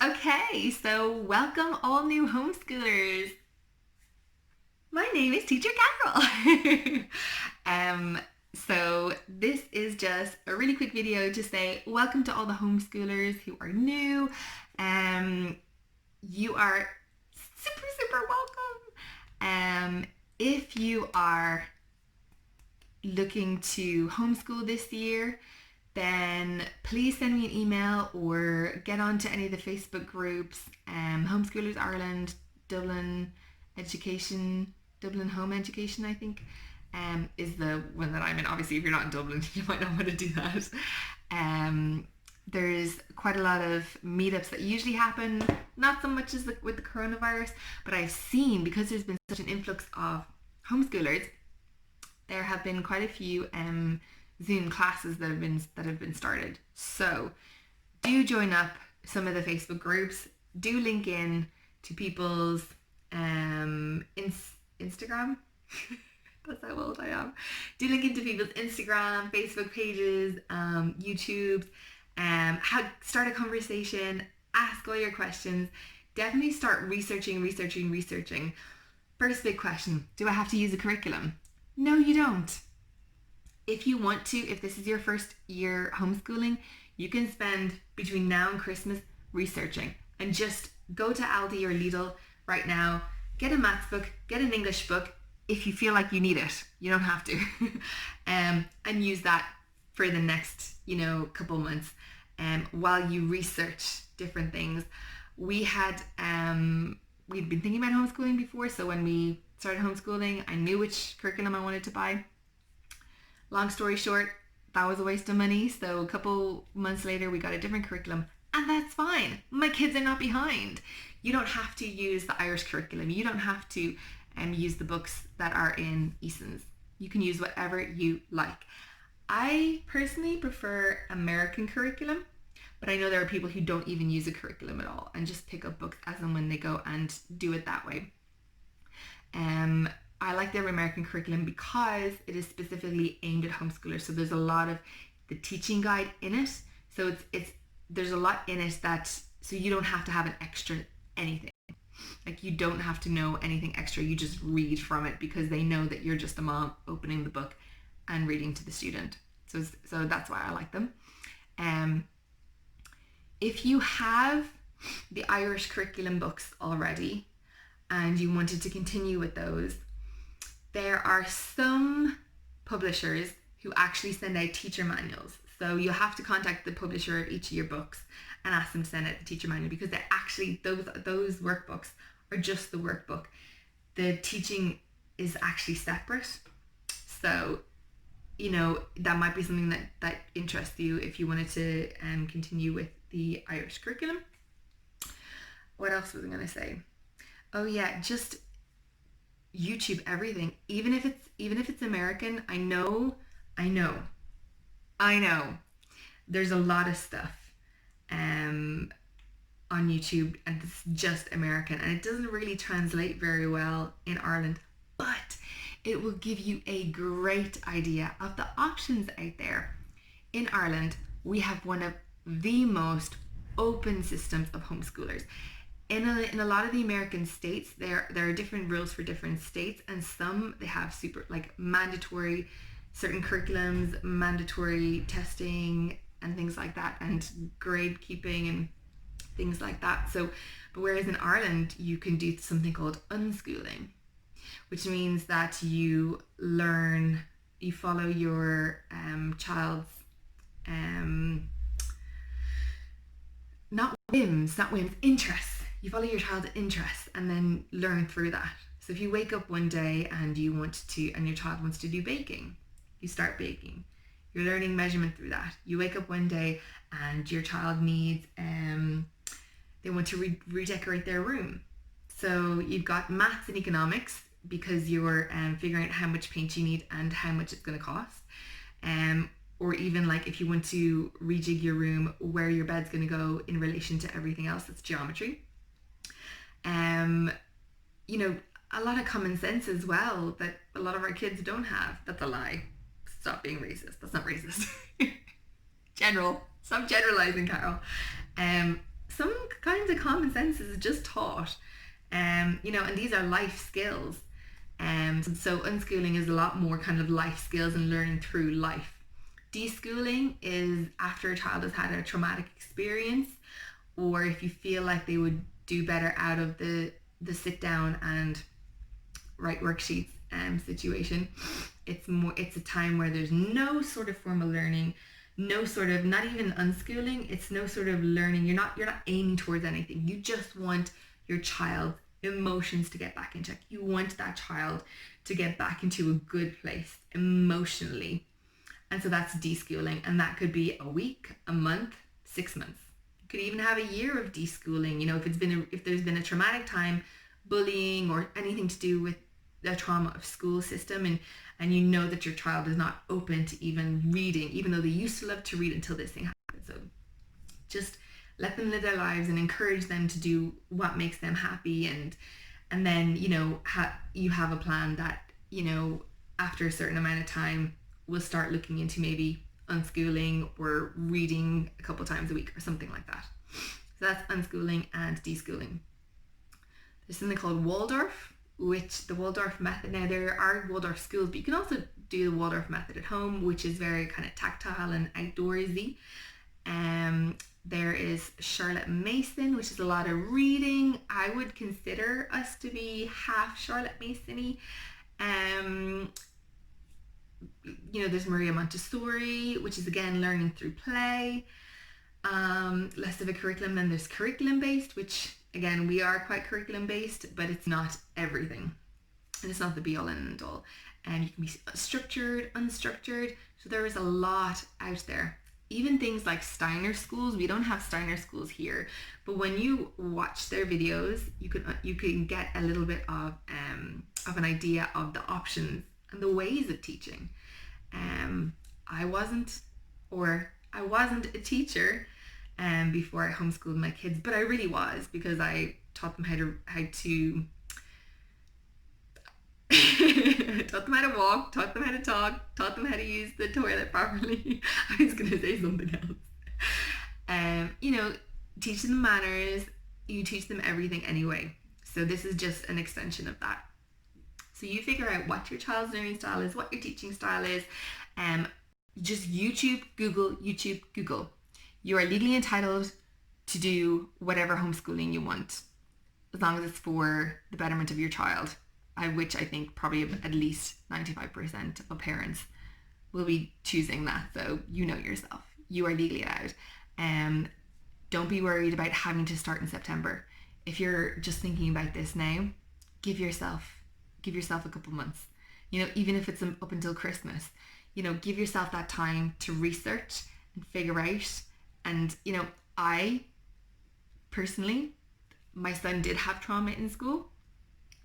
Okay, so welcome all new homeschoolers. My name is Teacher Carol. um, so this is just a really quick video to say welcome to all the homeschoolers who are new. You are super welcome. If you are looking to homeschool this year, then please send me an email or get onto any of the Facebook groups. Homeschoolers Ireland, Dublin Education, Dublin Home Education, I think, is the one that I'm in. Obviously, if you're not in Dublin, you might not want to do that. There's quite a lot of meetups that usually happen, not so much as with the coronavirus, but I've seen, because there's been such an influx of homeschoolers, there have been quite a few Zoom classes that have been started. So do join up some of the Facebook groups. Do link in to people's Instagram. That's how old I am. Do link into people's Instagram, Facebook pages, YouTube. Start a conversation. Ask all your questions. Definitely start researching. First big question: do I have to use a curriculum? No, you don't. If you want to, if this is your first year homeschooling, you can spend between now and Christmas researching, and just go to Aldi or Lidl right now, get a maths book, get an English book if you feel like you need it. You don't have to. And use that for the next, couple months while you research different things. We'd been thinking about homeschooling before, so when we started homeschooling, I knew which curriculum I wanted to buy. Long story short, that was a waste of money. So a couple months later, we got a different curriculum, and that's fine. My kids are not behind. You don't have to use the Irish curriculum. You don't have to use the books that are in Eason's. You can use whatever you like. I personally prefer American curriculum, but I know there are people who don't even use a curriculum at all and just pick up books as and when they go and do it that way. I like the American curriculum because it is specifically aimed at homeschoolers. So there's a lot of the teaching guide in it. So there's a lot in it so you don't have to have an extra anything. Like, you don't have to know anything extra. You just read from it because they know that you're just a mom opening the book and reading to the student. So that's why I like them. If you have the Irish curriculum books already and you wanted to continue with those, there are some publishers who actually send out teacher manuals. So you'll have to contact the publisher of each of your books and ask them to send out the teacher manual, because they're actually, those workbooks are just the workbook. The teaching is actually separate. So, that might be something that interests you if you wanted to continue with the Irish curriculum. What else was I going to say? Oh yeah, just YouTube everything. Even if it's American, I know. There's a lot of stuff on YouTube, and it's just American, and it doesn't really translate very well in Ireland, but it will give you a great idea of the options out there. In Ireland, we have one of the most open systems of homeschoolers. In a lot of the American states, there are different rules for different states, and some they have mandatory certain curriculums, mandatory testing and things like that, and grade keeping and things like that. But whereas in Ireland, you can do something called unschooling, which means that you follow your child's interests. You follow your child's interests and then learn through that. So if you wake up one day and your child wants to do baking, you start baking. You're learning measurement through that. You wake up one day and your child needs, they want to redecorate their room. So you've got maths and economics, because you're figuring out how much paint you need and how much it's going to cost. Or even like if you want to rejig your room, where your bed's going to go in relation to everything else, that's geometry. A lot of common sense as well that a lot of our kids don't have. That's a lie. Stop being racist. That's not racist. Stop generalizing, Carol. Some kinds of common sense is just taught. You know, and these are life skills. So unschooling is a lot more kind of life skills and learning through life. Deschooling is after a child has had a traumatic experience, or if you feel like they would do better out of the sit down and write worksheets situation. It's a time where there's no sort of formal learning, no sort of, not even unschooling, it's no sort of learning. You're not aiming towards anything. You just want your child's emotions to get back in check. You want that child to get back into a good place emotionally. And so that's deschooling, and that could be a week, a month, 6 months. You could even have a year of deschooling. You know, if there's been a traumatic time, bullying or anything to do with the trauma of school system, and you know that your child is not open to even reading, even though they used to love to read until this thing happened. So just let them live their lives and encourage them to do what makes them happy, and then, you know, you have a plan that, you know, after a certain amount of time we'll start looking into maybe unschooling or reading a couple times a week or something like that. So that's unschooling and deschooling. There's something called Waldorf, which the Waldorf method, now there are Waldorf schools, but you can also do the Waldorf method at home, which is very kind of tactile and outdoorsy. There is Charlotte Mason, which is a lot of reading. I would consider us to be half Charlotte Mason-y. You know, there's Maria Montessori, which is again learning through play. Less of a curriculum. Then there's curriculum based, which again, we are quite curriculum based, but it's not everything, and it's not the be all and end all. And you can be structured, unstructured. So there is a lot out there. Even things like Steiner schools. We don't have Steiner schools here, but when you watch their videos, you can get a little bit of an idea of the options and the ways of teaching. I wasn't a teacher before I homeschooled my kids, but I really was, because I taught them how to taught them how to walk, taught them how to talk, taught them how to use the toilet properly. I was going to say something else. You know, teach them manners. You teach them everything anyway. So this is just an extension of that. So you figure out what your child's learning style is, what your teaching style is. Just Google. You are legally entitled to do whatever homeschooling you want, as long as it's for the betterment of your child, which I think probably at least 95% of parents will be choosing that. So you know yourself. You are legally allowed. Don't be worried about having to start in September. If you're just thinking about this now, give yourself a couple months. You know, even if it's up until Christmas, you know, give yourself that time to research and figure out. And, you know, I personally, my son did have trauma in school.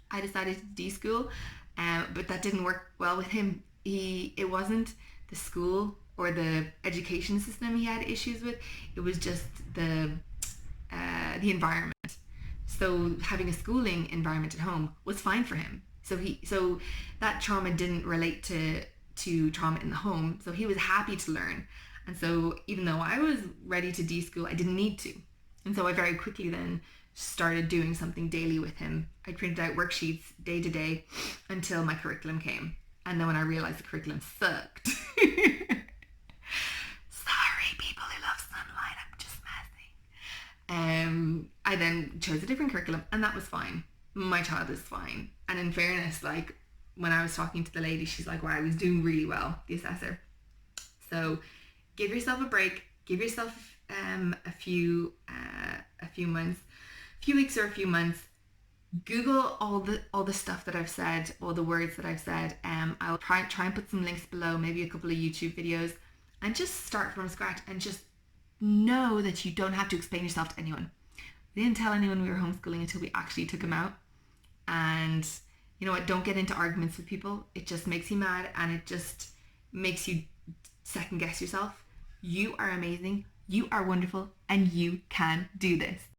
I decided to deschool, but that didn't work well with him. It wasn't the school or the education system he had issues with. It was just the environment. So having a schooling environment at home was fine for him. So that trauma didn't relate to trauma in the home. So he was happy to learn. And so even though I was ready to deschool, I didn't need to. And so I very quickly then started doing something daily with him. I printed out worksheets day to day until my curriculum came. And then when I realized the curriculum sucked. Sorry, people who love sunlight, I'm just messing. I then chose a different curriculum, and that was fine. My child is fine. And in fairness, like when I was talking to the lady, she's like, wow, I was doing really well, the assessor. So give yourself a break, give yourself a few months, a few weeks or a few months. Google all the stuff that I've said, all the words that I've said. I'll try and put some links below, maybe a couple of YouTube videos, and just start from scratch and just know that you don't have to explain yourself to anyone. We didn't tell anyone we were homeschooling until we actually took them out. And you know what, don't get into arguments with people. It just makes you mad, and it just makes you second guess yourself. You are amazing, you are wonderful, and you can do this.